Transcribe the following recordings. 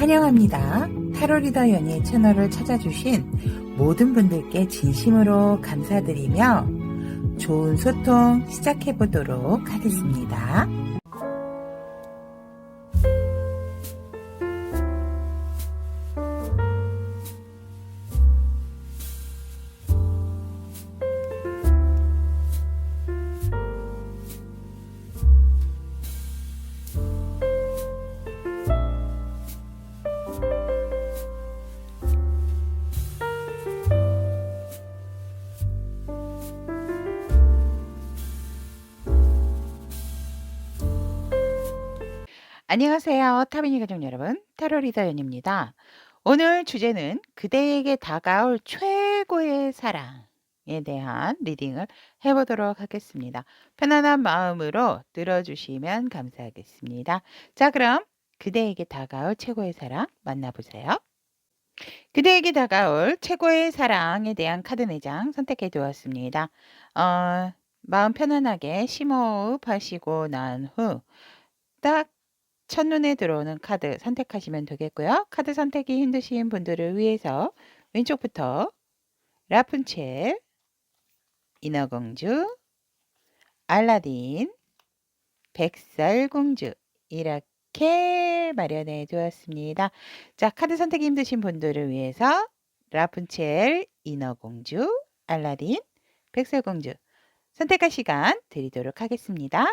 환영합니다. 타로리더 연희의 채널을 찾아주신 모든 분들께 진심으로 감사드리며 좋은 소통 시작해보도록 하겠습니다. 안녕하세요. 타비니 가족 여러분, 타로리더 연입니다. 오늘 주제는 그대에게 다가올 최고의 사랑에 대한 리딩을 해보도록 하겠습니다. 편안한 마음으로 들어주시면 감사하겠습니다. 자, 그럼 그대에게 다가올 최고의 사랑 만나보세요. 그대에게 다가올 최고의 사랑에 대한 카드 4장 선택해 두었습니다. 마음 편안하게 심호흡 하시고 난 후 딱 첫눈에 들어오는 카드 선택하시면 되겠고요. 카드 선택이 힘드신 분들을 위해서 왼쪽부터 라푼첼, 인어공주, 알라딘, 백설공주 이렇게 마련해 두었습니다. 자, 카드 선택이 힘드신 분들을 위해서 라푼첼, 인어공주, 알라딘, 백설공주 선택할 시간 드리도록 하겠습니다.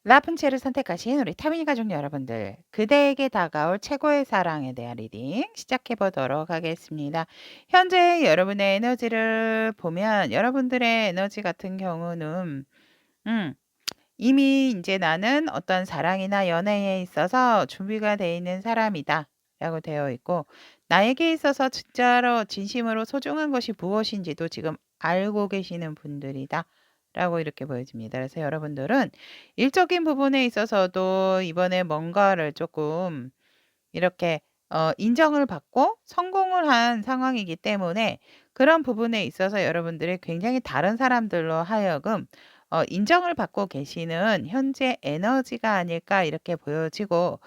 라푼첼을 선택하신 우리 타미니 가족 여러분들, 그대에게 다가올 최고의 사랑에 대한 리딩 시작해 보도록 하겠습니다. 현재 여러분의 에너지를 보면 여러분들의 에너지 같은 경우는 이미 이제 나는 어떤 사랑이나 연애에 있어서 준비가 되어 있는 사람이다 라고 되어 있고, 나에게 있어서 진짜로 진심으로 소중한 것이 무엇인지도 지금 알고 계시는 분들이다 라고 이렇게 보여집니다. 그래서 여러분들은 일적인 부분에 있어서도 이번에 뭔가를 조금 이렇게 인정을 받고 성공을 한 상황이기 때문에 그런 부분에 있어서 여러분들이 굉장히 다른 사람들로 하여금 인정을 받고 계시는 현재 에너지가 아닐까 이렇게 보여지고,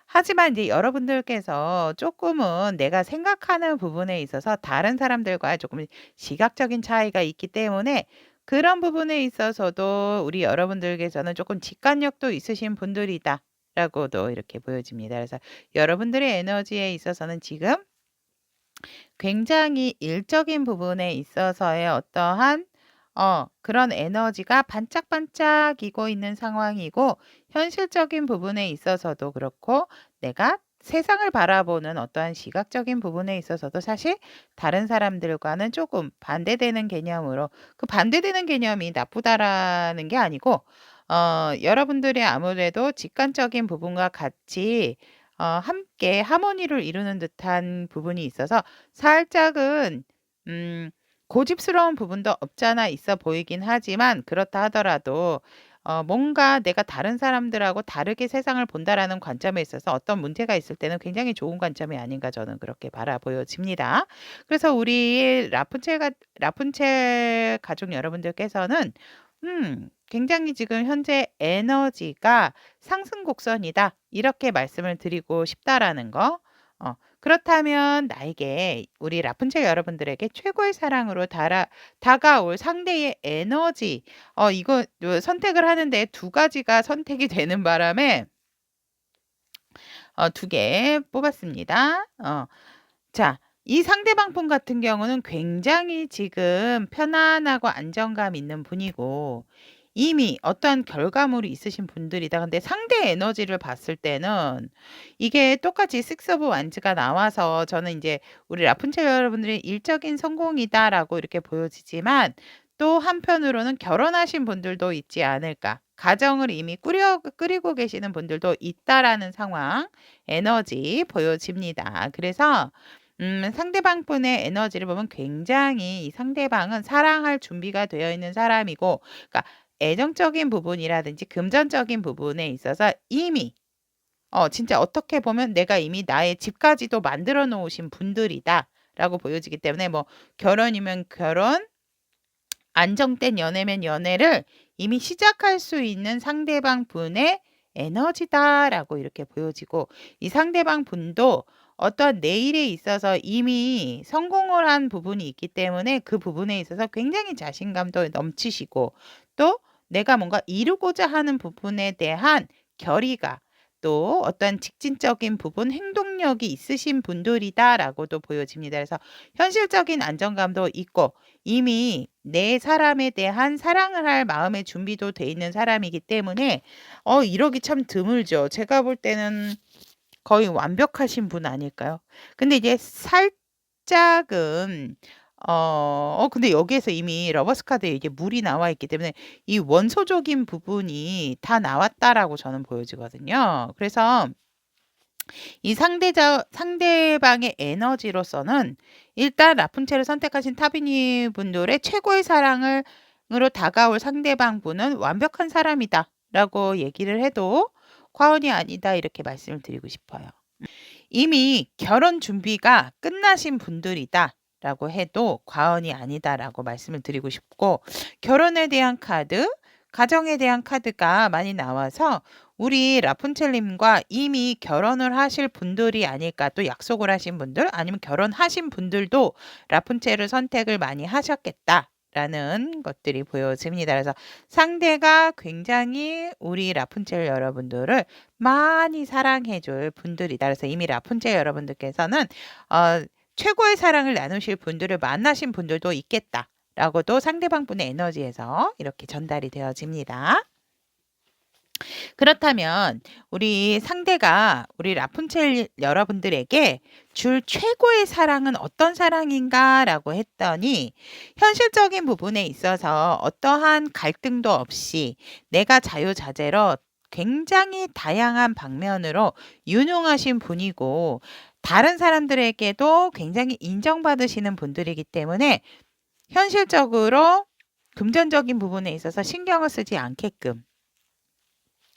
하지만 이제 여러분들께서 조금은 내가 생각하는 부분에 있어서 다른 사람들과 조금 시각적인 차이가 있기 때문에 그런 부분에 있어서도 우리 여러분들께서는 조금 직관력도 있으신 분들이다 라고도 이렇게 보여집니다. 그래서 여러분들의 에너지에 있어서는 지금 굉장히 일적인 부분에 있어서의 어떠한 그런 에너지가 반짝반짝이고 있는 상황이고, 현실적인 부분에 있어서도 그렇고 내가 세상을 바라보는 어떠한 시각적인 부분에 있어서도 사실 다른 사람들과는 조금 반대되는 개념으로, 그 반대되는 개념이 나쁘다라는 게 아니고 여러분들이 아무래도 직관적인 부분과 같이 함께 하모니를 이루는 듯한 부분이 있어서 살짝은 고집스러운 부분도 없잖아 있어 보이긴 하지만, 그렇다 하더라도 뭔가 내가 다른 사람들하고 다르게 세상을 본다라는 관점에 있어서 어떤 문제가 있을 때는 굉장히 좋은 관점이 아닌가 저는 그렇게 보여집니다. 그래서 우리 라푼첼 가족 여러분들께서는 굉장히 지금 현재 에너지가 상승 곡선이다 이렇게 말씀을 드리고 싶다라는 거. 그렇다면 나에게 우리 라푼첼 여러분들에게 최고의 사랑으로 다가올 상대의 에너지, 이거 선택을 하는데 두 가지가 선택이 되는 바람에 2개 뽑았습니다. 자, 이 상대방 분 같은 경우는 굉장히 지금 편안하고 안정감 있는 분이고 이미 어떤 결과물이 있으신 분들이다. 근데 상대 에너지를 봤을 때는 이게 똑같이 식스 오브 완즈가 나와서 저는 이제 우리 라푼첼 여러분들이 일적인 성공이다라고 이렇게 보여지지만, 또 한편으로는 결혼하신 분들도 있지 않을까, 가정을 이미 꾸리고 계시는 분들도 있다라는 상황 에너지 보여집니다. 그래서 상대방 분의 에너지를 보면 굉장히 이 상대방은 사랑할 준비가 되어 있는 사람이고, 그러니까 애정적인 부분이라든지 금전적인 부분에 있어서 이미 진짜 어떻게 보면 내가 이미 나의 집까지도 만들어 놓으신 분들이다 라고 보여지기 때문에 뭐 결혼이면 결혼, 안정된 연애면 연애를 이미 시작할 수 있는 상대방 분의 에너지다라고 이렇게 보여지고, 이 상대방 분도 어떤 내 일에 있어서 이미 성공을 한 부분이 있기 때문에 그 부분에 있어서 굉장히 자신감도 넘치시고, 또 내가 뭔가 이루고자 하는 부분에 대한 결의가, 또 어떤 직진적인 부분, 행동력이 있으신 분들이다라고도 보여집니다. 그래서 현실적인 안정감도 있고 이미 내 사람에 대한 사랑을 할 마음의 준비도 돼 있는 사람이기 때문에 이러기 참 드물죠. 제가 볼 때는 거의 완벽하신 분 아닐까요? 근데 이제 살짝은 근데 여기에서 이미 러버스 카드에 이게 물이 나와 있기 때문에 이 원소적인 부분이 다 나왔다라고 저는 보여지거든요. 그래서 이 상대방의 에너지로서는 일단 라푼첼을 선택하신 타비니 분들의 최고의 사랑으로 다가올 상대방 분은 완벽한 사람이다 라고 얘기를 해도 과언이 아니다, 이렇게 말씀을 드리고 싶어요. 이미 결혼 준비가 끝나신 분들이다 라고 해도 과언이 아니다라고 말씀을 드리고 싶고, 결혼에 대한 카드, 가정에 대한 카드가 많이 나와서 우리 라푼첼님과 이미 결혼을 하실 분들이 아닐까, 또 약속을 하신 분들, 아니면 결혼하신 분들도 라푼첼을 선택을 많이 하셨겠다라는 것들이 보여집니다. 그래서 상대가 굉장히 우리 라푼첼 여러분들을 많이 사랑해줄 분들이다. 그래서 이미 라푼첼 여러분들께서는 최고의 사랑을 나누실 분들을 만나신 분들도 있겠다라고도 상대방 분의 에너지에서 이렇게 전달이 되어집니다. 그렇다면 우리 상대가 우리 라푼첼 여러분들에게 줄 최고의 사랑은 어떤 사랑인가라고 했더니, 현실적인 부분에 있어서 어떠한 갈등도 없이 내가 자유자재로 굉장히 다양한 방면으로 유능하신 분이고, 다른 사람들에게도 굉장히 인정받으시는 분들이기 때문에 현실적으로 금전적인 부분에 있어서 신경을 쓰지 않게끔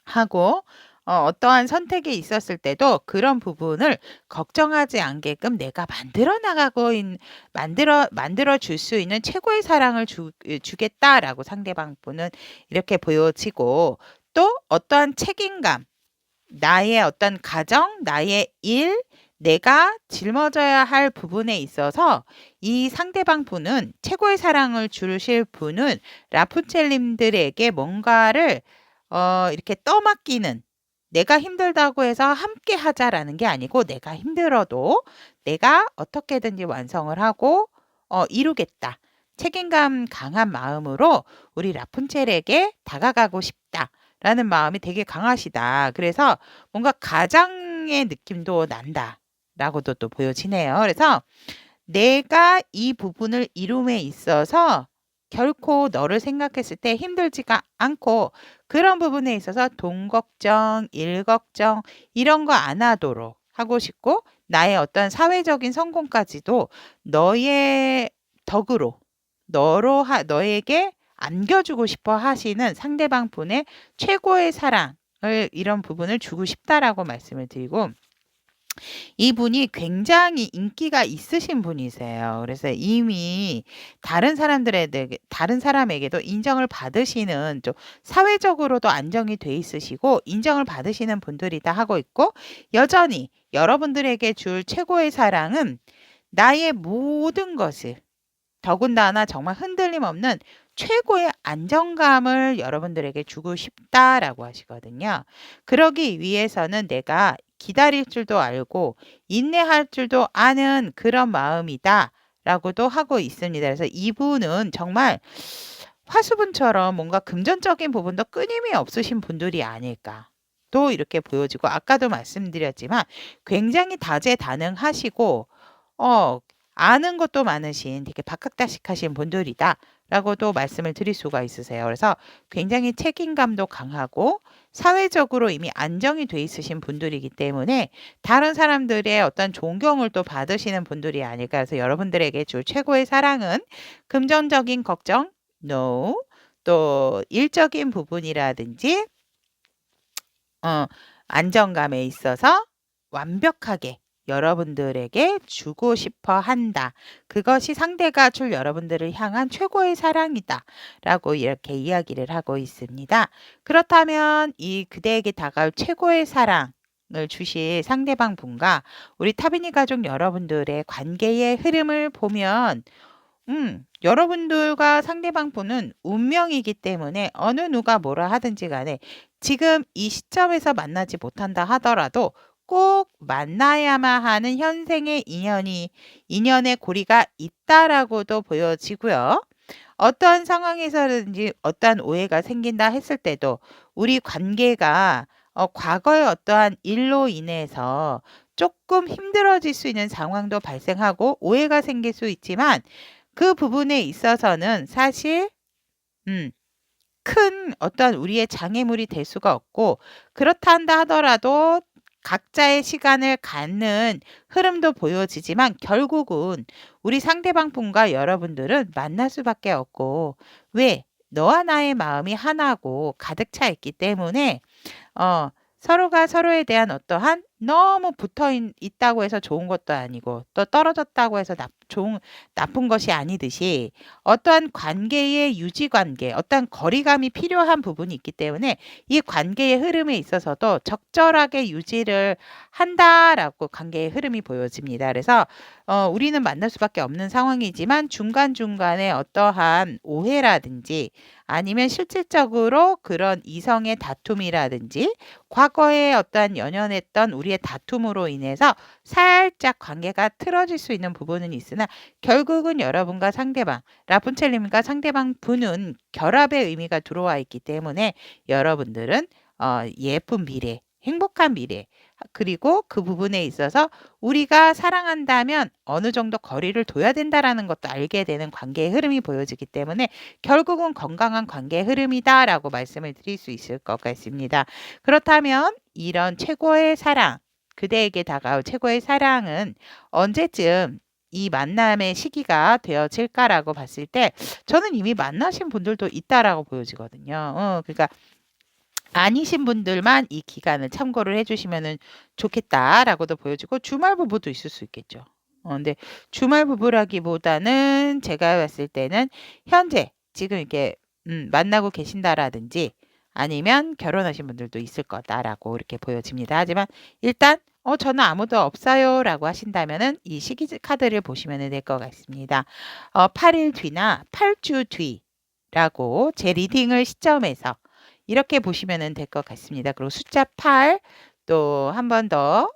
하고, 어떠한 선택이 있었을 때도 그런 부분을 걱정하지 않게끔 내가 만들어 줄 수 있는 최고의 사랑을 주겠다라고 상대방 분은 이렇게 보여지고, 또 어떠한 책임감, 나의 어떤 가정, 나의 일, 내가 짊어져야 할 부분에 있어서 이 상대방 분은, 최고의 사랑을 주실 분은 라푼첼님들에게 뭔가를 이렇게 떠맡기는, 내가 힘들다고 해서 함께 하자라는 게 아니고, 내가 힘들어도 내가 어떻게든지 완성을 하고 이루겠다, 책임감 강한 마음으로 우리 라푼첼에게 다가가고 싶다라는 마음이 되게 강하시다. 그래서 뭔가 가장의 느낌도 난다라고도 또 보여지네요. 그래서 내가 이 부분을 이룸에 있어서 결코 너를 생각했을 때 힘들지가 않고, 그런 부분에 있어서 돈 걱정, 일 걱정 이런 거 안 하도록 하고 싶고, 나의 어떤 사회적인 성공까지도 너의 덕으로 너에게 안겨주고 싶어 하시는 상대방 분의 최고의 사랑을, 이런 부분을 주고 싶다라고 말씀을 드리고, 이분이 굉장히 인기가 있으신 분이세요. 그래서 이미 다른 사람에게도 인정을 받으시는, 좀 사회적으로도 안정이 돼 있으시고 인정을 받으시는 분들이다 하고 있고, 여전히 여러분들에게 줄 최고의 사랑은 나의 모든 것을, 더군다나 정말 흔들림 없는 최고의 안정감을 여러분들에게 주고 싶다라고 하시거든요. 그러기 위해서는 내가 기다릴 줄도 알고 인내할 줄도 아는 그런 마음이다라고도 하고 있습니다. 그래서 이분은 정말 화수분처럼 뭔가 금전적인 부분도 끊임이 없으신 분들이 아닐까 또 이렇게 보여지고, 아까도 말씀드렸지만 굉장히 다재다능하시고 아는 것도 많으신, 되게 박학다식하신 분들이다 라고도 말씀을 드릴 수가 있으세요. 그래서 굉장히 책임감도 강하고 사회적으로 이미 안정이 돼 있으신 분들이기 때문에 다른 사람들의 어떤 존경을 또 받으시는 분들이 아닐까. 그래서 여러분들에게 줄 최고의 사랑은 금전적인 걱정, no, 또 일적인 부분이라든지 안정감에 있어서 완벽하게 여러분들에게 주고 싶어 한다. 그것이 상대가 줄 여러분들을 향한 최고의 사랑이다. 라고 이렇게 이야기를 하고 있습니다. 그렇다면 이 그대에게 다가올 최고의 사랑을 주실 상대방 분과 우리 타비니 가족 여러분들의 관계의 흐름을 보면 여러분들과 상대방 분은 운명이기 때문에 어느 누가 뭐라 하든지 간에 지금 이 시점에서 만나지 못한다 하더라도 꼭 만나야만 하는 현생의 인연의 고리가 있다라고도 보여지고요. 어떠한 상황에서든지 어떠한 오해가 생긴다 했을 때도 우리 관계가 과거의 어떠한 일로 인해서 조금 힘들어질 수 있는 상황도 발생하고 오해가 생길 수 있지만 그 부분에 있어서는 사실 큰 어떤 우리의 장애물이 될 수가 없고 그렇다 한다 하더라도 각자의 시간을 갖는 흐름도 보여지지만 결국은 우리 상대방 분과 여러분들은 만날 수밖에 없고 왜? 너와 나의 마음이 하나고 가득 차 있기 때문에 서로가 서로에 대한 어떠한 너무 있다고 해서 좋은 것도 아니고 또 떨어졌다고 해서 나쁜 것이 아니듯이 어떠한 관계의 유지 관계, 어떠한 거리감이 필요한 부분이 있기 때문에 이 관계의 흐름에 있어서도 적절하게 유지를 한다라고 관계의 흐름이 보여집니다. 그래서 우리는 만날 수밖에 없는 상황이지만 중간중간에 어떠한 오해라든지 아니면 실질적으로 그런 이성의 다툼이라든지 과거에 어떠한 연연했던 우리의 다툼으로 인해서 살짝 관계가 틀어질 수 있는 부분은 있으나 결국은 여러분과 상대방, 라푼첼님과 상대방 분은 결합의 의미가 들어와 있기 때문에 여러분들은 예쁜 미래, 행복한 미래, 그리고 그 부분에 있어서 우리가 사랑한다면 어느 정도 거리를 둬야 된다라는 것도 알게 되는 관계의 흐름이 보여지기 때문에 결국은 건강한 관계의 흐름이다라고 말씀을 드릴 수 있을 것 같습니다. 그렇다면 이런 최고의 사랑, 그대에게 다가올 최고의 사랑은 언제쯤 이 만남의 시기가 되어질까라고 봤을 때 저는 이미 만나신 분들도 있다라고 보여지거든요. 그러니까 아니신 분들만 이 기간을 참고를 해주시면 좋겠다라고도 보여지고 주말 부부도 있을 수 있겠죠. 근데 주말 부부라기보다는 제가 봤을 때는 현재 지금 이렇게 만나고 계신다라든지 아니면 결혼하신 분들도 있을 거다라고 이렇게 보여집니다. 하지만 일단 저는 아무도 없어요라고 하신다면은 이 시기 카드를 보시면 될 것 같습니다. 8일 뒤나 8주 뒤라고 제 리딩을 시점에서 이렇게 보시면 될 것 같습니다. 그리고 숫자 8 또 한 번 더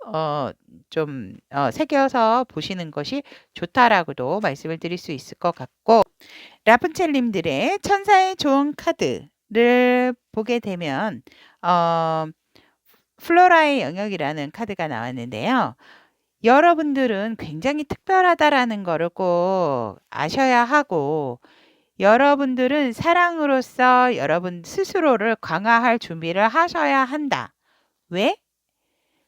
좀 새겨서 보시는 것이 좋다라고도 말씀을 드릴 수 있을 것 같고 라푼첼님들의 천사의 조언 카드를 보게 되면 플로라의 영역이라는 카드가 나왔는데요. 여러분들은 굉장히 특별하다라는 거를 꼭 아셔야 하고 여러분들은 사랑으로서 여러분 스스로를 강화할 준비를 하셔야 한다. 왜?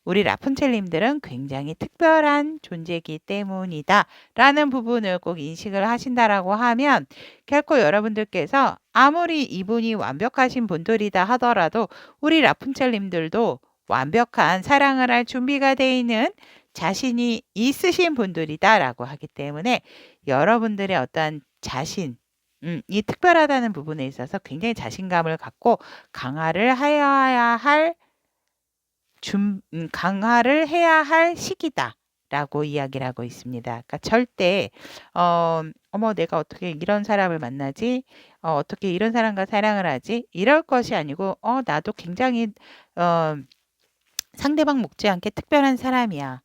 우리 라푼첼님들은 굉장히 특별한 존재이기 때문이다. 라는 부분을 꼭 인식을 하신다라고 하면 결코 여러분들께서 아무리 이분이 완벽하신 분들이다 하더라도 우리 라푼첼님들도 완벽한 사랑을 할 준비가 되어 있는 자신이 있으신 분들이다라고 하기 때문에 여러분들의 어떠한 자신, 이 특별하다는 부분에 있어서 굉장히 자신감을 갖고 강화를 해야 할 시기다라고 이야기를 하고 있습니다. 그러니까 절대 어머 내가 어떻게 이런 사람을 만나지? 어떻게 이런 사람과 사랑을 하지? 이럴 것이 아니고 나도 굉장히 상대방 못지않게 특별한 사람이야.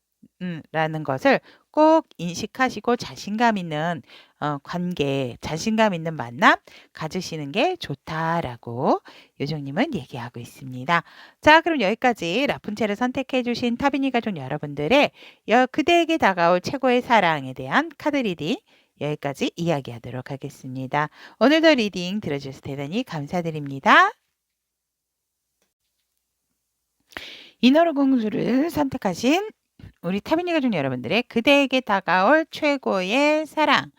라는 것을 꼭 인식하시고 자신감 있는 관계, 자신감 있는 만남 가지시는 게 좋다라고 요정님은 얘기하고 있습니다. 자, 그럼 여기까지 라푼첼을 선택해 주신 타비니 가족 여러분들의 그대에게 다가올 최고의 사랑에 대한 카드 리딩 여기까지 이야기하도록 하겠습니다. 오늘도 리딩 들어주셔서 대단히 감사드립니다. 인어로 공주를 선택하신 우리 타비니 가족 여러분들의 그대에게 다가올 최고의 사랑에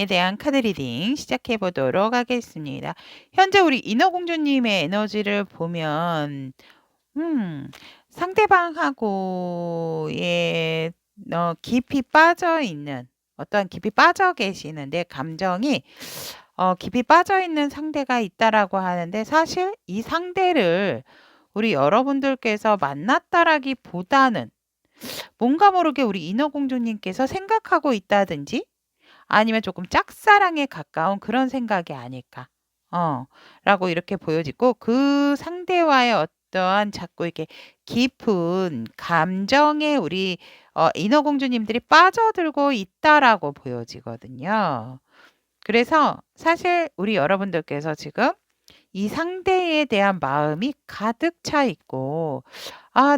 대한 카드 리딩 시작해 보도록 하겠습니다. 현재 우리 인어공주님의 에너지를 보면 상대방하고의 깊이 빠져 있는 어떠한 깊이 빠져 계시는 내 감정이 깊이 빠져 있는 상대가 있다라고 하는데 사실 이 상대를 우리 여러분들께서 만났다라기보다는 뭔가 모르게 우리 인어공주님께서 생각하고 있다든지 아니면 조금 짝사랑에 가까운 그런 생각이 아닐까. 라고 이렇게 보여지고 그 상대와의 어떠한 자꾸 이렇게 깊은 감정에 우리 인어공주님들이 빠져들고 있다라고 보여지거든요. 그래서 사실 우리 여러분들께서 지금 이 상대에 대한 마음이 가득 차 있고,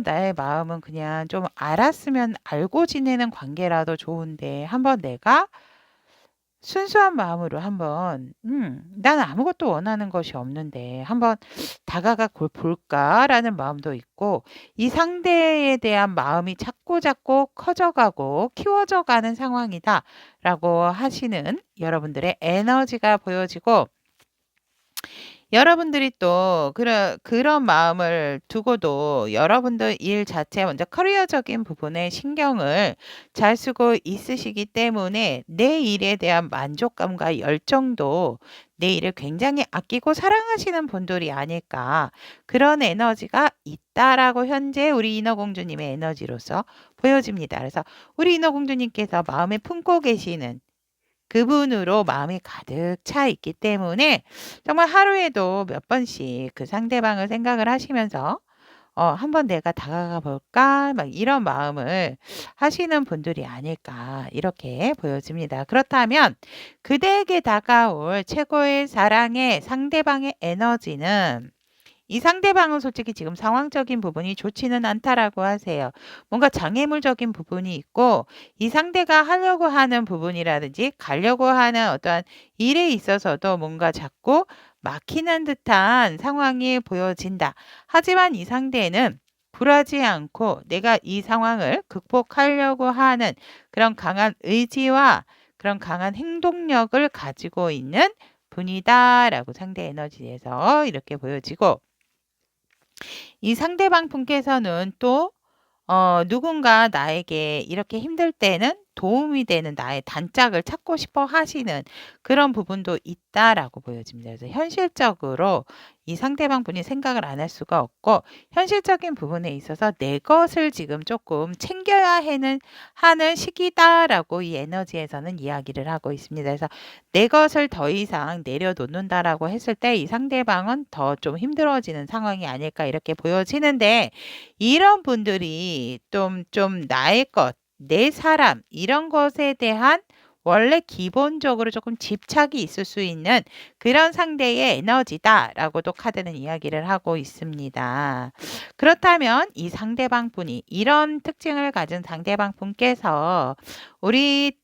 나의 마음은 그냥 좀 알았으면 알고 지내는 관계라도 좋은데, 한번 내가 순수한 마음으로 한번, 나는 아무것도 원하는 것이 없는데, 한번 다가가 볼까라는 마음도 있고, 이 상대에 대한 마음이 자꾸 커져가고 키워져 가는 상황이다라고 하시는 여러분들의 에너지가 보여지고, 여러분들이 또 그런 마음을 두고도 여러분들 일 자체 먼저 커리어적인 부분에 신경을 잘 쓰고 있으시기 때문에 내 일에 대한 만족감과 열정도 내 일을 굉장히 아끼고 사랑하시는 분들이 아닐까. 그런 에너지가 있다라고 현재 우리 인어공주님의 에너지로서 보여집니다. 그래서 우리 인어공주님께서 마음에 품고 계시는 그분으로 마음이 가득 차 있기 때문에 정말 하루에도 몇 번씩 그 상대방을 생각을 하시면서 한번 내가 다가가 볼까? 막 이런 마음을 하시는 분들이 아닐까 이렇게 보여집니다. 그렇다면 그대에게 다가올 최고의 사랑의 상대방의 에너지는 이 상대방은 솔직히 지금 상황적인 부분이 좋지는 않다라고 하세요. 뭔가 장애물적인 부분이 있고 이 상대가 하려고 하는 부분이라든지 가려고 하는 어떠한 일에 있어서도 뭔가 자꾸 막히는 듯한 상황이 보여진다. 하지만 이 상대는 굴하지 않고 내가 이 상황을 극복하려고 하는 그런 강한 의지와 그런 강한 행동력을 가지고 있는 분이다라고 상대 에너지에서 이렇게 보여지고 이 상대방 분께서는 또 누군가 나에게 이렇게 힘들 때는 도움이 되는 나의 단짝을 찾고 싶어 하시는 그런 부분도 있다라고 보여집니다. 그래서 현실적으로 이 상대방 분이 생각을 안 할 수가 없고 현실적인 부분에 있어서 내 것을 지금 조금 챙겨야 하는 시기다라고 이 에너지에서는 이야기를 하고 있습니다. 그래서 내 것을 더 이상 내려놓는다라고 했을 때 이 상대방은 더 좀 힘들어지는 상황이 아닐까 이렇게 보여지는데 이런 분들이 좀 나의 것, 내 사람, 이런 것에 대한 원래 기본적으로 조금 집착이 있을 수 있는 그런 상대의 에너지다라고도 카드는 이야기를 하고 있습니다. 그렇다면 이 상대방 분이 이런 특징을 가진 상대방 분께서 우리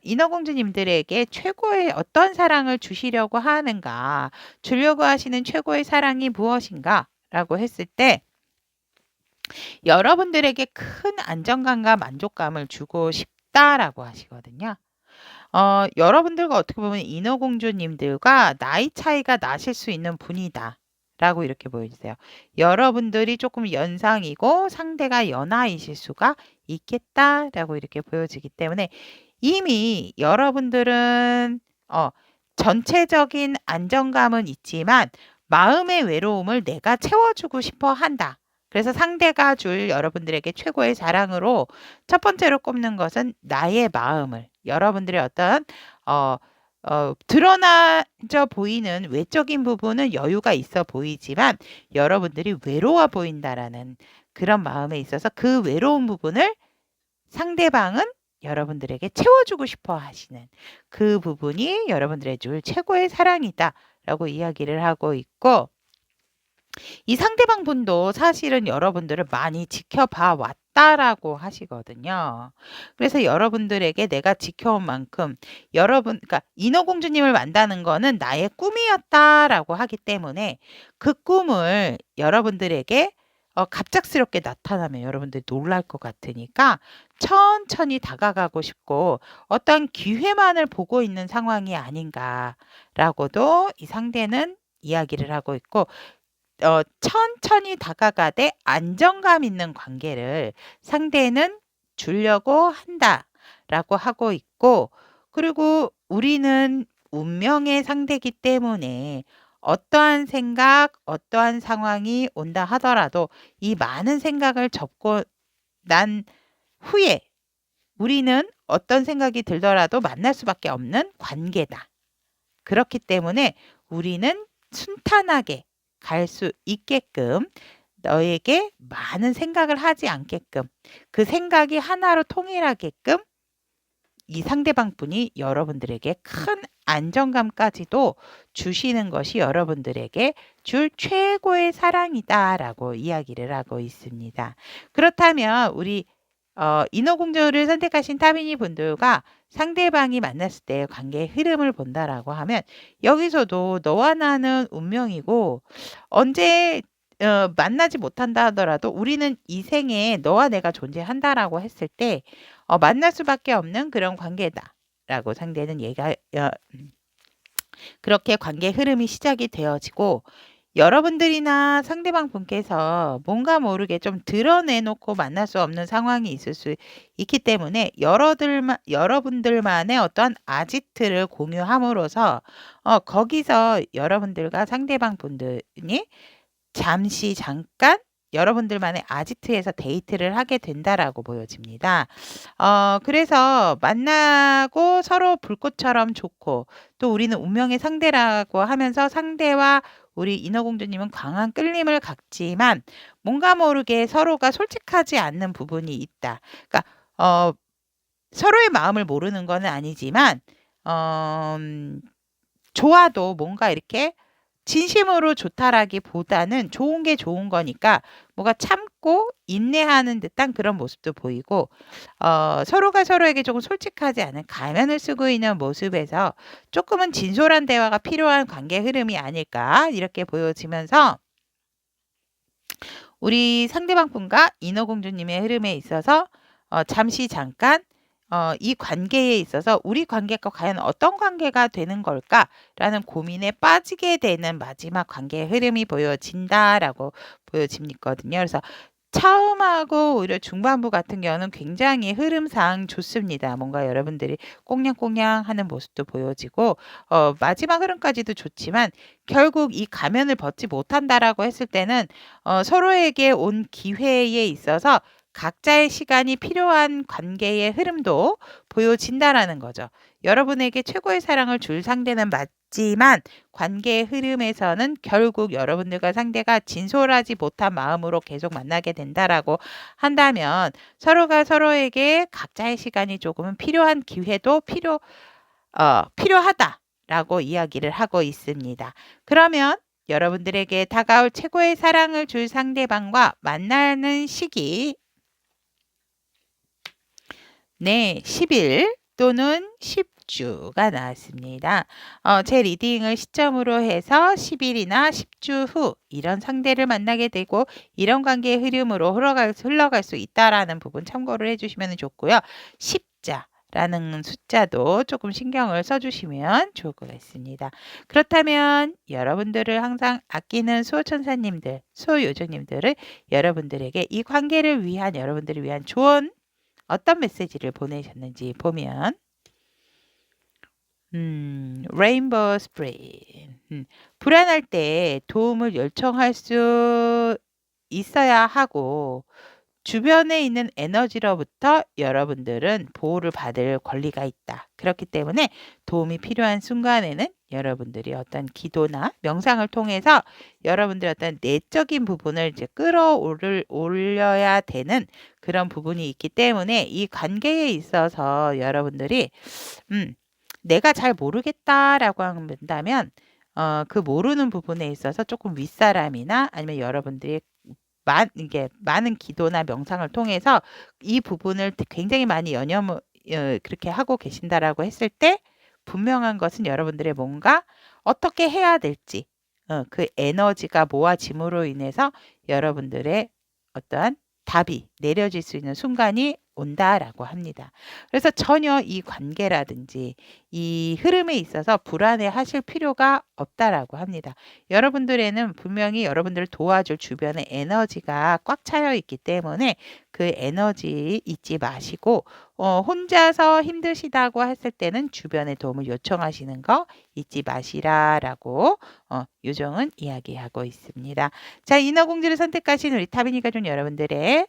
인어공주님들에게 최고의 어떤 사랑을 주시려고 하는가, 주려고 하시는 최고의 사랑이 무엇인가? 라고 했을 때 여러분들에게 큰 안정감과 만족감을 주고 싶다라고 하시거든요. 여러분들과 어떻게 보면 인어공주님들과 나이 차이가 나실 수 있는 분이다. 라고 이렇게 보여주세요. 여러분들이 조금 연상이고 상대가 연하이실 수가 있겠다라고 이렇게 보여지기 때문에 이미 여러분들은 전체적인 안정감은 있지만 마음의 외로움을 내가 채워주고 싶어 한다. 그래서 상대가 줄 여러분들에게 최고의 사랑으로 첫 번째로 꼽는 것은 나의 마음을 여러분들의 어떤 드러나져 보이는 외적인 부분은 여유가 있어 보이지만 여러분들이 외로워 보인다라는 그런 마음에 있어서 그 외로운 부분을 상대방은 여러분들에게 채워주고 싶어 하시는 그 부분이 여러분들의 줄 최고의 사랑이다라고 이야기를 하고 있고 이 상대방 분도 사실은 여러분들을 많이 지켜봐 왔다라고 하시거든요. 그래서 여러분들에게 내가 지켜온 만큼 그러니까 인어공주님을 만나는 거는 나의 꿈이었다라고 하기 때문에 그 꿈을 여러분들에게 갑작스럽게 나타나면 여러분들이 놀랄 것 같으니까 천천히 다가가고 싶고 어떤 기회만을 보고 있는 상황이 아닌가라고도 이 상대는 이야기를 하고 있고 천천히 다가가되 안정감 있는 관계를 상대는 주려고 한다라고 하고 있고, 그리고 우리는 운명의 상대이기 때문에 어떠한 생각, 어떠한 상황이 온다 하더라도 이 많은 생각을 접고 난 후에 우리는 어떤 생각이 들더라도 만날 수밖에 없는 관계다. 그렇기 때문에 우리는 순탄하게 갈 수 있게끔 너에게 많은 생각을 하지 않게끔 그 생각이 하나로 통일하게끔 이 상대방 분이 여러분들에게 큰 안정감까지도 주시는 것이 여러분들에게 줄 최고의 사랑이다라고 이야기를 하고 있습니다. 그렇다면 우리 인어공주를 선택하신 타비니 분들과 상대방이 만났을 때 관계의 흐름을 본다라고 하면 여기서도 너와 나는 운명이고 언제 만나지 못한다 하더라도 우리는 이 생에 너와 내가 존재한다라고 했을 때 만날 수밖에 없는 그런 관계다라고 상대는 그렇게 관계 흐름이 시작이 되어지고 여러분들이나 상대방 분께서 뭔가 모르게 좀 드러내놓고 만날 수 없는 상황이 있을 수 있기 때문에 여러분들만의 어떠한 아지트를 공유함으로써 거기서 여러분들과 상대방 분들이 잠시 잠깐 여러분들만의 아지트에서 데이트를 하게 된다라고 보여집니다. 그래서 만나고 서로 불꽃처럼 좋고 또 우리는 운명의 상대라고 하면서 상대와 우리 인어공주님은 강한 끌림을 갖지만 뭔가 모르게 서로가 솔직하지 않는 부분이 있다. 그러니까 서로의 마음을 모르는 건 아니지만 좋아도 뭔가 이렇게 진심으로 좋다라기보다는 좋은 게 좋은 거니까 뭐가 참고 인내하는 듯한 그런 모습도 보이고 서로가 서로에게 조금 솔직하지 않은 가면을 쓰고 있는 모습에서 조금은 진솔한 대화가 필요한 관계 흐름이 아닐까 이렇게 보여지면서 우리 상대방 분과 인어공주님의 흐름에 있어서 잠시 잠깐 이 관계에 있어서 우리 관계가 과연 어떤 관계가 되는 걸까라는 고민에 빠지게 되는 마지막 관계의 흐름이 보여진다라고 보여지거든요. 그래서 처음하고 오히려 중반부 같은 경우는 굉장히 흐름상 좋습니다. 뭔가 여러분들이 꽁냥꽁냥 하는 모습도 보여지고 마지막 흐름까지도 좋지만 결국 이 가면을 벗지 못한다라고 했을 때는 서로에게 온 기회에 있어서 각자의 시간이 필요한 관계의 흐름도 보여진다라는 거죠. 여러분에게 최고의 사랑을 줄 상대는 맞지만 관계의 흐름에서는 결국 여러분들과 상대가 진솔하지 못한 마음으로 계속 만나게 된다라고 한다면 서로가 서로에게 각자의 시간이 조금은 필요한 기회도 필요하다라고 이야기를 하고 있습니다. 그러면 여러분들에게 다가올 최고의 사랑을 줄 상대방과 만나는 시기 네, 10일 또는 10주가 나왔습니다. 제 리딩을 시점으로 해서 10일이나 10주 후 이런 상대를 만나게 되고 이런 관계의 흐름으로 흘러갈 수 있다라는 부분 참고를 해주시면 좋고요. 10자라는 숫자도 조금 신경을 써주시면 좋을 것 같습니다. 그렇다면 여러분들을 항상 아끼는 수호천사님들, 수호요정님들을 여러분들에게 이 관계를 위한 여러분들을 위한 조언 어떤 메시지를 보내셨는지 보면 레인보우 스프레이 불안할 때 도움을 요청할 수 있어야 하고 주변에 있는 에너지로부터 여러분들은 보호를 받을 권리가 있다. 그렇기 때문에 도움이 필요한 순간에는 여러분들이 어떤 기도나 명상을 통해서 여러분들의 어떤 내적인 부분을 이제 끌어올려야 되는 그런 부분이 있기 때문에 이 관계에 있어서 여러분들이 내가 잘 모르겠다라고 한다면 그 모르는 부분에 있어서 조금 윗사람이나 아니면 여러분들이 이게 많은 기도나 명상을 통해서 이 부분을 굉장히 많이 그렇게 하고 계신다라고 했을 때 분명한 것은 여러분들의 뭔가 어떻게 해야 될지 그 에너지가 모아짐으로 인해서 여러분들의 어떠한 답이 내려질 수 있는 순간이 온다라고 합니다. 그래서 전혀 이 관계라든지 이 흐름에 있어서 불안해하실 필요가 없다라고 합니다. 여러분들에는 분명히 여러분들을 도와줄 주변의 에너지가 꽉 차여 있기 때문에 그 에너지 잊지 마시고 혼자서 힘드시다고 했을 때는 주변의 도움을 요청하시는 거 잊지 마시라라고 요정은 이야기하고 있습니다. 자, 인어공주를 선택하신 우리 타비니 가족 여러분들의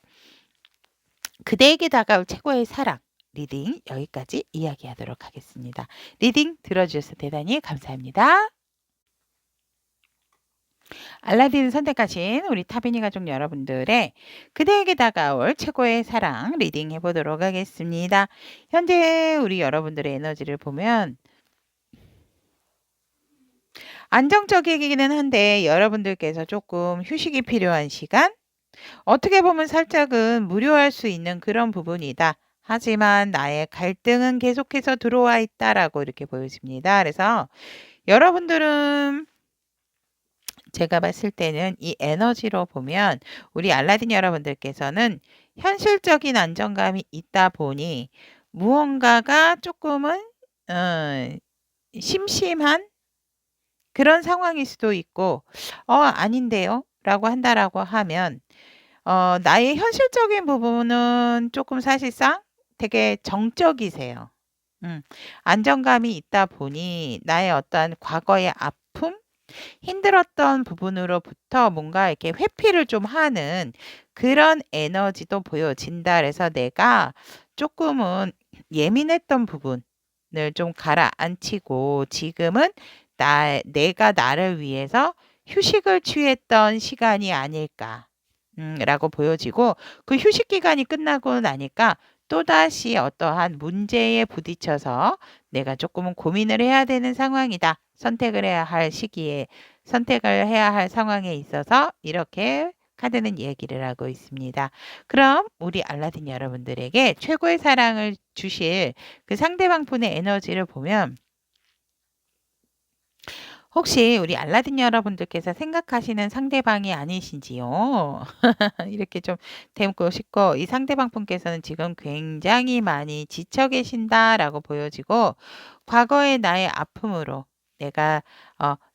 그대에게 다가올 최고의 사랑 리딩 여기까지 이야기하도록 하겠습니다. 리딩 들어주셔서 대단히 감사합니다. 알라딘을 선택하신 우리 타비니 가족 여러분들의 그대에게 다가올 최고의 사랑 리딩 해보도록 하겠습니다. 현재 우리 여러분들의 에너지를 보면 안정적이기는 한데 여러분들께서 조금 휴식이 필요한 시간? 어떻게 보면 살짝은 무료할 수 있는 그런 부분이다. 하지만 나의 갈등은 계속해서 들어와 있다라고 이렇게 보여집니다. 그래서 여러분들은 제가 봤을 때는 이 에너지로 보면 우리 알라딘 여러분들께서는 현실적인 안정감이 있다 보니 무언가가 조금은 심심한 그런 상황일 수도 있고 아닌데요 라고 한다라고 하면 나의 현실적인 부분은 조금 사실상 되게 정적이세요. 안정감이 있다 보니 나의 어떠한 과거의 아픔, 힘들었던 부분으로부터 뭔가 이렇게 회피를 좀 하는 그런 에너지도 보여진다. 그래서 내가 조금은 예민했던 부분을 좀 가라앉히고 지금은 내가 나를 위해서 휴식을 취했던 시간이 아닐까. 라고 보여지고 그 휴식 기간이 끝나고 나니까 또다시 어떠한 문제에 부딪혀서 내가 조금은 고민을 해야 되는 상황이다. 선택을 해야 할 시기에 선택을 해야 할 상황에 있어서 이렇게 카드는 얘기를 하고 있습니다. 그럼 우리 알라딘 여러분들에게 최고의 사랑을 주실 그 상대방 분의 에너지를 보면 혹시 우리 알라딘 여러분들께서 생각하시는 상대방이 아니신지요? 이렇게 좀 닮고 싶고 이 상대방 분께서는 지금 굉장히 많이 지쳐 계신다라고 보여지고 과거의 나의 아픔으로 내가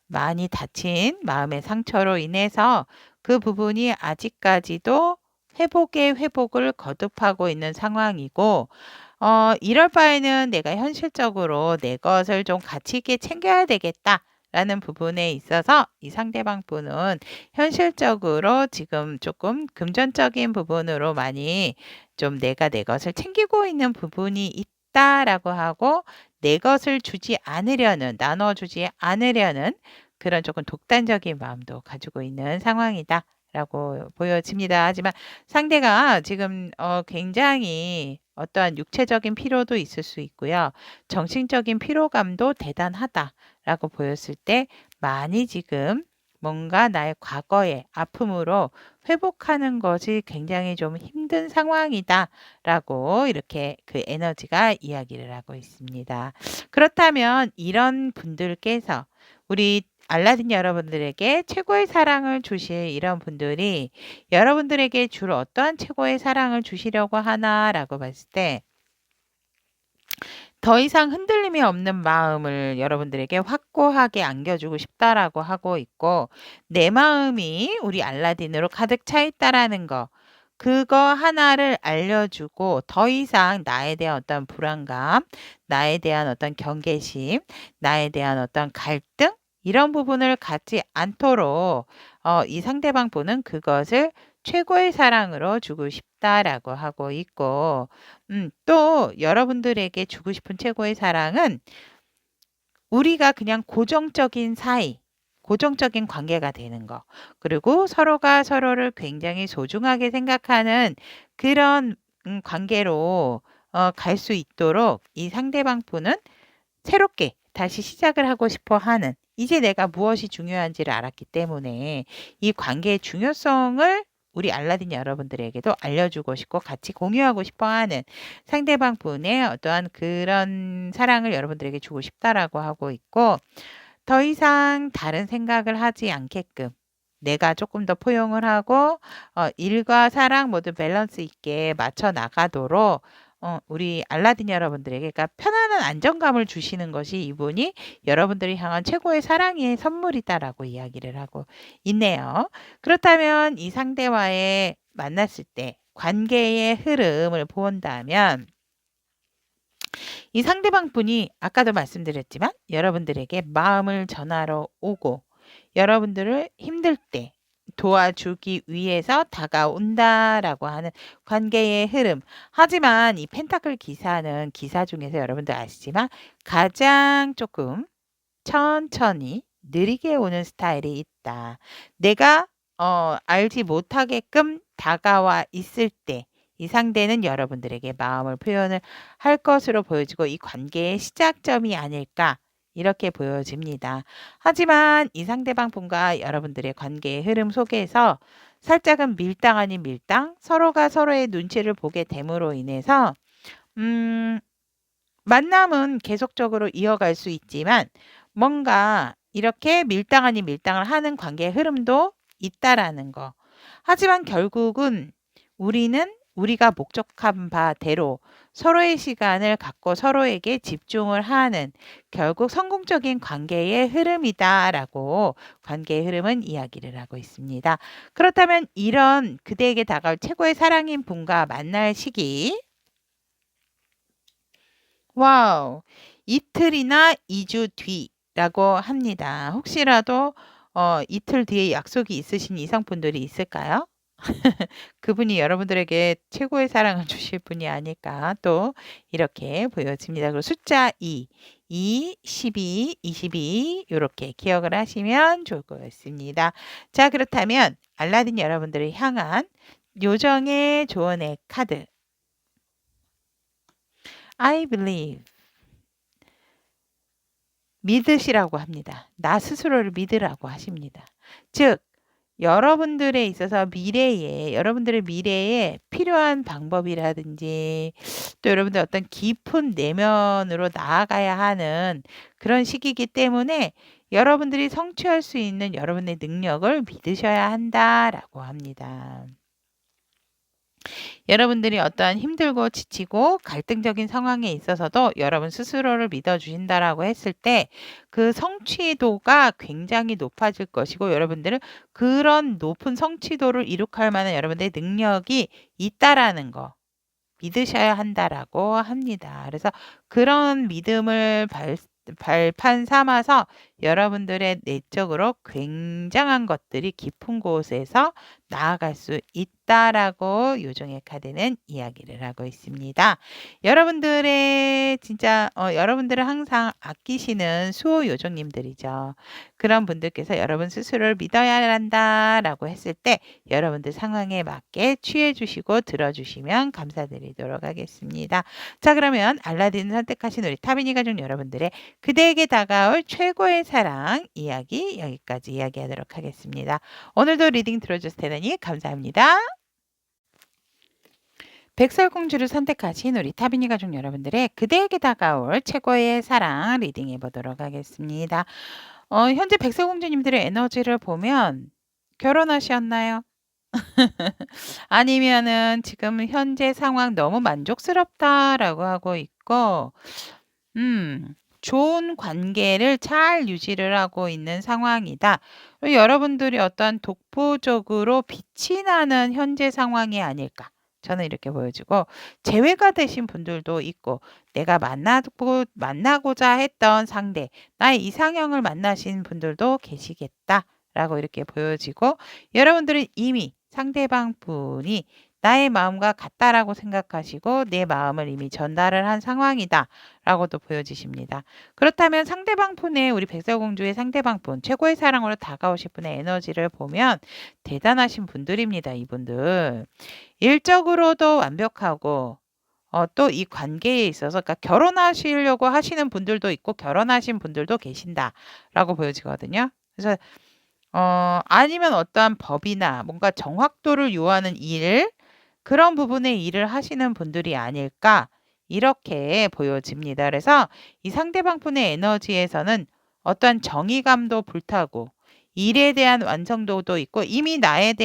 많이 다친 마음의 상처로 인해서 그 부분이 아직까지도 회복의 회복을 거듭하고 있는 상황이고 이럴 바에는 내가 현실적으로 내 것을 좀 가치 있게 챙겨야 되겠다. 라는 부분에 있어서 이 상대방 분은 현실적으로 지금 조금 금전적인 부분으로 많이 좀 내가 내 것을 챙기고 있는 부분이 있다라고 하고 내 것을 주지 않으려는, 나눠주지 않으려는 그런 조금 독단적인 마음도 가지고 있는 상황이다. 라고 보여집니다. 하지만 상대가 지금 굉장히 어떠한 육체적인 피로도 있을 수 있고요. 정신적인 피로감도 대단하다라고 보였을 때 많이 지금 뭔가 나의 과거의 아픔으로 회복하는 것이 굉장히 좀 힘든 상황이다라고 이렇게 그 에너지가 이야기를 하고 있습니다. 그렇다면 이런 분들께서 우리 알라딘 여러분들에게 최고의 사랑을 주실 이런 분들이 여러분들에게 주로 어떠한 최고의 사랑을 주시려고 하나라고 봤을 때 더 이상 흔들림이 없는 마음을 여러분들에게 확고하게 안겨주고 싶다라고 하고 있고 내 마음이 우리 알라딘으로 가득 차 있다라는 거 그거 하나를 알려주고 더 이상 나에 대한 어떤 불안감, 나에 대한 어떤 경계심, 나에 대한 어떤 갈등 이런 부분을 갖지 않도록 이 상대방 분은 그것을 최고의 사랑으로 주고 싶다라고 하고 있고 또 여러분들에게 주고 싶은 최고의 사랑은 우리가 그냥 고정적인 사이, 고정적인 관계가 되는 거. 그리고 서로가 서로를 굉장히 소중하게 생각하는 그런 관계로 갈 수 있도록 이 상대방 분은 새롭게 다시 시작을 하고 싶어 하는 이제 내가 무엇이 중요한지를 알았기 때문에 이 관계의 중요성을 우리 알라딘 여러분들에게도 알려주고 싶고 같이 공유하고 싶어 하는 상대방 분의 어떠한 그런 사랑을 여러분들에게 주고 싶다라고 하고 있고 더 이상 다른 생각을 하지 않게끔 내가 조금 더 포용을 하고 일과 사랑 모두 밸런스 있게 맞춰 나가도록 우리 알라딘 여러분들에게 그러니까 편안한 안정감을 주시는 것이 이분이 여러분들이 향한 최고의 사랑의 선물이다라고 이야기를 하고 있네요. 그렇다면 이 상대와의 만났을 때 관계의 흐름을 본다면 이 상대방 분이 아까도 말씀드렸지만 여러분들에게 마음을 전하러 오고 여러분들을 힘들 때 도와주기 위해서 다가온다라고 하는 관계의 흐름. 하지만 이 펜타클 기사는 기사 중에서 여러분들 아시지만 가장 조금 천천히 느리게 오는 스타일이 있다. 내가 알지 못하게끔 다가와 있을 때 이 상대는 여러분들에게 마음을 표현을 할 것으로 보여지고 이 관계의 시작점이 아닐까 이렇게 보여집니다. 하지만 이 상대방 분과 여러분들의 관계의 흐름 속에서 살짝은 밀당 아닌 밀당, 서로가 서로의 눈치를 보게 됨으로 인해서 만남은 계속적으로 이어갈 수 있지만 뭔가 이렇게 밀당 아닌 밀당을 하는 관계의 흐름도 있다라는 거. 하지만 결국은 우리는 우리가 목적한 바대로 서로의 시간을 갖고 서로에게 집중을 하는 결국 성공적인 관계의 흐름이다라고 관계의 흐름은 이야기를 하고 있습니다. 그렇다면 이런 그대에게 다가올 최고의 사랑인 분과 만날 시기 와우. 이틀이나 2주 뒤라고 합니다. 혹시라도 이틀 뒤에 약속이 있으신 이성분들이 있을까요? 그분이 여러분들에게 최고의 사랑을 주실 분이 아닐까 또 이렇게 보여집니다. 그리고 숫자 2, 12, 22 이렇게 기억을 하시면 좋을 것 같습니다. 자, 그렇다면 알라딘 여러분들을 향한 요정의 조언의 카드 I believe 믿으시라고 합니다. 나 스스로를 믿으라고 하십니다. 즉 여러분들에 있어서 여러분들의 미래에 필요한 방법이라든지 또 여러분들 어떤 깊은 내면으로 나아가야 하는 그런 시기이기 때문에 여러분들이 성취할 수 있는 여러분의 능력을 믿으셔야 한다라고 합니다. 여러분들이 어떠한 힘들고 지치고 갈등적인 상황에 있어서도 여러분 스스로를 믿어주신다라고 했을 때 그 성취도가 굉장히 높아질 것이고 여러분들은 그런 높은 성취도를 이룩할 만한 여러분들의 능력이 있다라는 거 믿으셔야 한다라고 합니다. 그래서 그런 믿음을 발판 삼아서 여러분들의 내적으로 굉장한 것들이 깊은 곳에서 나아갈 수 있다라고 요정의 카드는 이야기를 하고 있습니다. 여러분들의 진짜 여러분들을 항상 아끼시는 수호 요정님들이죠. 그런 분들께서 여러분 스스로를 믿어야 한다라고 했을 때 여러분들 상황에 맞게 취해 주시고 들어주시면 감사드리도록 하겠습니다. 자, 그러면 알라딘을 선택하신 우리 타비니 가족 여러분들의 그대에게 다가올 최고의 사랑 이야기 여기까지 이야기하도록 하겠습니다. 오늘도 리딩 들어주셔서 대단히 감사합니다. 백설공주를 선택하신 우리 타비니 가족 여러분들의 그대에게 다가올 최고의 사랑 리딩해 보도록 하겠습니다. 현재 백설공주님들의 에너지를 보면 결혼하셨나요? 아니면은 지금 현재 상황 너무 만족스럽다라고 하고 있고, 좋은 관계를 잘 유지를 하고 있는 상황이다. 여러분들이 어떤 독보적으로 빛이 나는 현재 상황이 아닐까. 저는 이렇게 보여지고 재회가 되신 분들도 있고 내가 만나고자 했던 상대, 나의 이상형을 만나신 분들도 계시겠다라고 이렇게 보여지고 여러분들은 이미 상대방 분이 나의 마음과 같다라고 생각하시고 내 마음을 이미 전달을 한 상황이다 라고도 보여지십니다. 그렇다면 상대방 분의 우리 백설공주의 상대방 분 최고의 사랑으로 다가오실 분의 에너지를 보면 대단하신 분들입니다. 이분들 일적으로도 완벽하고 또 이 관계에 있어서 그러니까 결혼하시려고 하시는 분들도 있고 결혼하신 분들도 계신다라고 보여지거든요. 그래서 아니면 어떠한 법이나 뭔가 정확도를 요하는 일 그런 부분의 일을 하시는 분들이 아닐까 이렇게 보여집니다. 그래서 이 상대방 분의 에너지에서는 어떠한 정의감도 불타고 일에 대한 완성도도 있고 이미 나의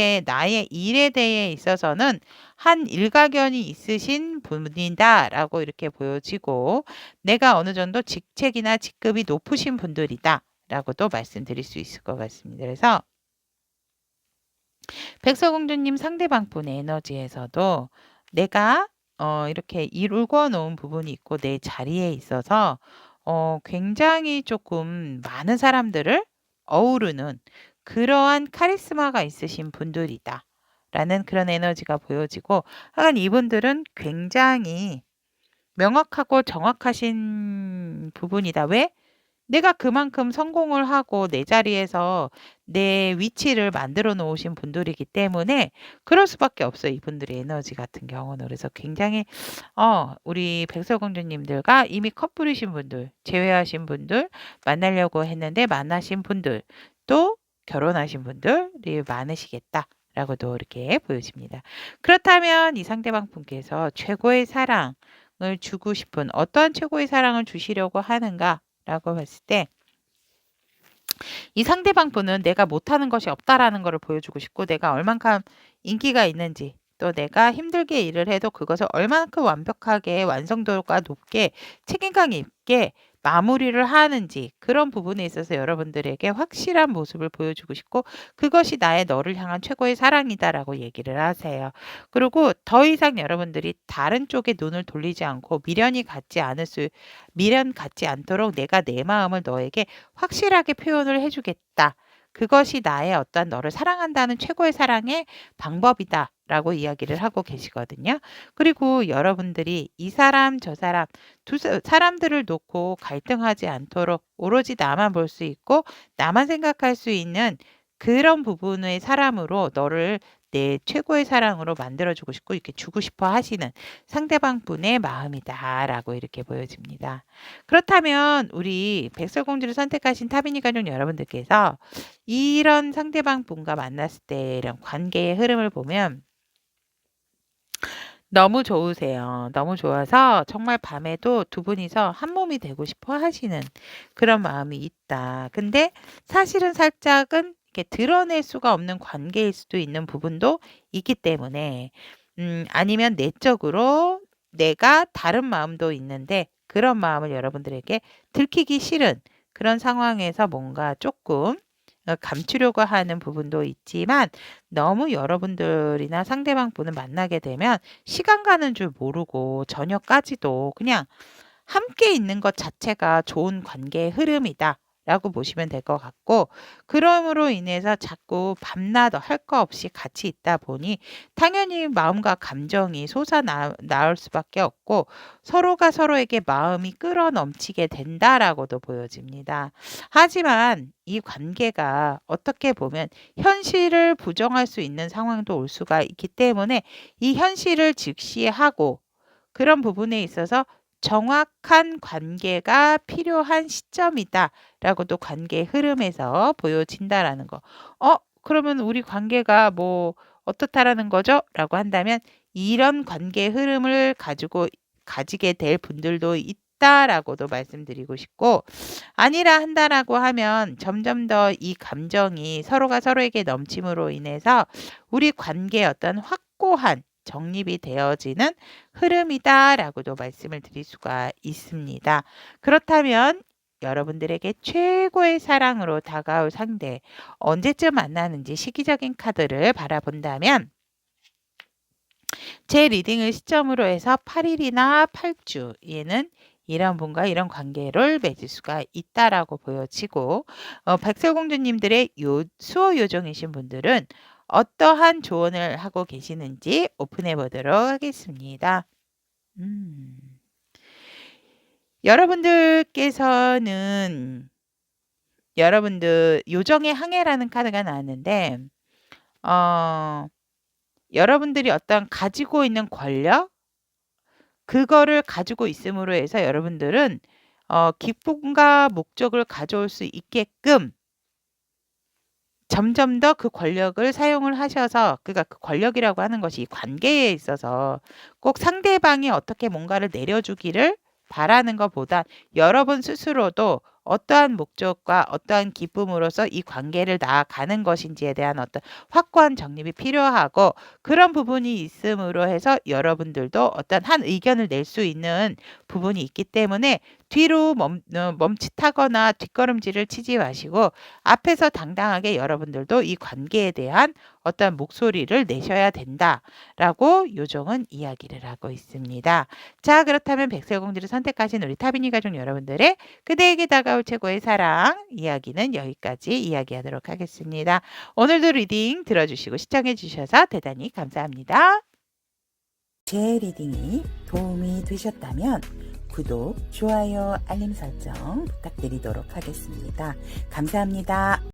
일에 대해 있어서는 한 일가견이 있으신 분이다라고 이렇게 보여지고 내가 어느 정도 직책이나 직급이 높으신 분들이다라고도 말씀드릴 수 있을 것 같습니다. 그래서 백설공주님 상대방 분의 에너지에서도 내가 이렇게 이루고 놓은 부분이 있고 내 자리에 있어서 굉장히 조금 많은 사람들을 어우르는 그러한 카리스마가 있으신 분들이다. 라는 그런 에너지가 보여지고 하여간 이분들은 굉장히 명확하고 정확하신 부분이다. 왜? 내가 그만큼 성공을 하고 내 자리에서 내 위치를 만들어 놓으신 분들이기 때문에 그럴 수밖에 없어요. 이분들의 에너지 같은 경우는. 그래서 굉장히 우리 백설공주님들과 이미 커플이신 분들, 재회하신 분들, 만나려고 했는데 만나신 분들, 또 결혼하신 분들이 많으시겠다라고도 이렇게 보여집니다. 그렇다면 이 상대방 분께서 최고의 사랑을 주고 싶은 어떤 최고의 사랑을 주시려고 하는가? 라고 봤을 때 이 상대방 분은 내가 못하는 것이 없다라는 것을 보여주고 싶고 내가 얼만큼 인기가 있는지 또 내가 힘들게 일을 해도 그것을 얼만큼 완벽하게 완성도가 높게 책임감 있게 마무리를 하는지 그런 부분에 있어서 여러분들에게 확실한 모습을 보여주고 싶고 그것이 나의 너를 향한 최고의 사랑이다라고 얘기를 하세요. 그리고 더 이상 여러분들이 다른 쪽에 눈을 돌리지 않고 미련 갖지 않도록 내가 내 마음을 너에게 확실하게 표현을 해주겠다. 그것이 나의 어떤 너를 사랑한다는 최고의 사랑의 방법이다. 라고 이야기를 하고 계시거든요. 그리고 여러분들이 이 사람 저 사람 두 사람들을 놓고 갈등하지 않도록 오로지 나만 볼 수 있고 나만 생각할 수 있는 그런 부분의 사람으로 너를 내 최고의 사랑으로 만들어주고 싶고 이렇게 주고 싶어 하시는 상대방 분의 마음이다라고 이렇게 보여집니다. 그렇다면 우리 백설공주를 선택하신 타비니 가족 여러분들께서 이런 상대방 분과 만났을 때 이런 관계의 흐름을 보면 너무 좋으세요. 너무 좋아서 정말 밤에도 두 분이서 한 몸이 되고 싶어 하시는 그런 마음이 있다. 근데 사실은 살짝은 이렇게 드러낼 수가 없는 관계일 수도 있는 부분도 있기 때문에 아니면 내적으로 내가 다른 마음도 있는데 그런 마음을 여러분들에게 들키기 싫은 그런 상황에서 뭔가 조금 감추려고 하는 부분도 있지만 너무 여러분들이나 상대방 분을 만나게 되면 시간 가는 줄 모르고 저녁까지도 그냥 함께 있는 것 자체가 좋은 관계의 흐름이다. 라고 보시면 될 것 같고 그럼으로 인해서 자꾸 밤낮 할 거 없이 같이 있다 보니 당연히 마음과 감정이 솟아나올 수밖에 없고 서로가 서로에게 마음이 끌어넘치게 된다라고도 보여집니다. 하지만 이 관계가 어떻게 보면 현실을 부정할 수 있는 상황도 올 수가 있기 때문에 이 현실을 직시하고 그런 부분에 있어서 정확한 관계가 필요한 시점이다라고도 관계의 흐름에서 보여진다라는 거. 그러면 우리 관계가 뭐 어떻다라는 거죠? 라고 한다면 이런 관계의 흐름을 가지게 될 분들도 있다라고도 말씀드리고 싶고 아니라 한다라고 하면 점점 더 이 감정이 서로가 서로에게 넘침으로 인해서 우리 관계의 어떤 확고한 정립이 되어지는 흐름이다라고도 말씀을 드릴 수가 있습니다. 그렇다면 여러분들에게 최고의 사랑으로 다가올 상대 언제쯤 만나는지 시기적인 카드를 바라본다면 제 리딩을 시점으로 해서 8일이나 8주 얘는 이런 분과 이런 관계를 맺을 수가 있다라고 보여지고 백설공주님들의 수호 요정이신 분들은 어떠한 조언을 하고 계시는지 오픈해 보도록 하겠습니다. 여러분들께서는 여러분들 요정의 항해라는 카드가 나왔는데 여러분들이 어떤 가지고 있는 권력 그거를 가지고 있음으로 해서 여러분들은 기쁨과 목적을 가져올 수 있게끔 점점 더 그 권력을 사용을 하셔서 그러니까 그 권력이라고 하는 것이 관계에 있어서 꼭 상대방이 어떻게 뭔가를 내려주기를 바라는 것보다 여러분 스스로도 어떠한 목적과 어떠한 기쁨으로서 이 관계를 나아가는 것인지에 대한 어떤 확고한 정립이 필요하고, 그런 부분이 있음으로 해서 여러분들도 어떤 한 의견을 낼 수 있는 부분이 있기 때문에 뒤로 멈칫하거나 뒷걸음질을 치지 마시고 앞에서 당당하게 여러분들도 이 관계에 대한 어떤 목소리를 내셔야 된다라고 요정은 이야기를 하고 있습니다. 자, 그렇다면 백설공주를 선택하신 우리 타비니 가족 여러분들의 그대에게 다가올 최고의 사랑 이야기는 여기까지 이야기하도록 하겠습니다. 오늘도 리딩 들어주시고 시청해 주셔서 대단히 감사합니다. 제 리딩이 도움이 되셨다면 구독, 좋아요, 알림 설정 부탁드리도록 하겠습니다. 감사합니다.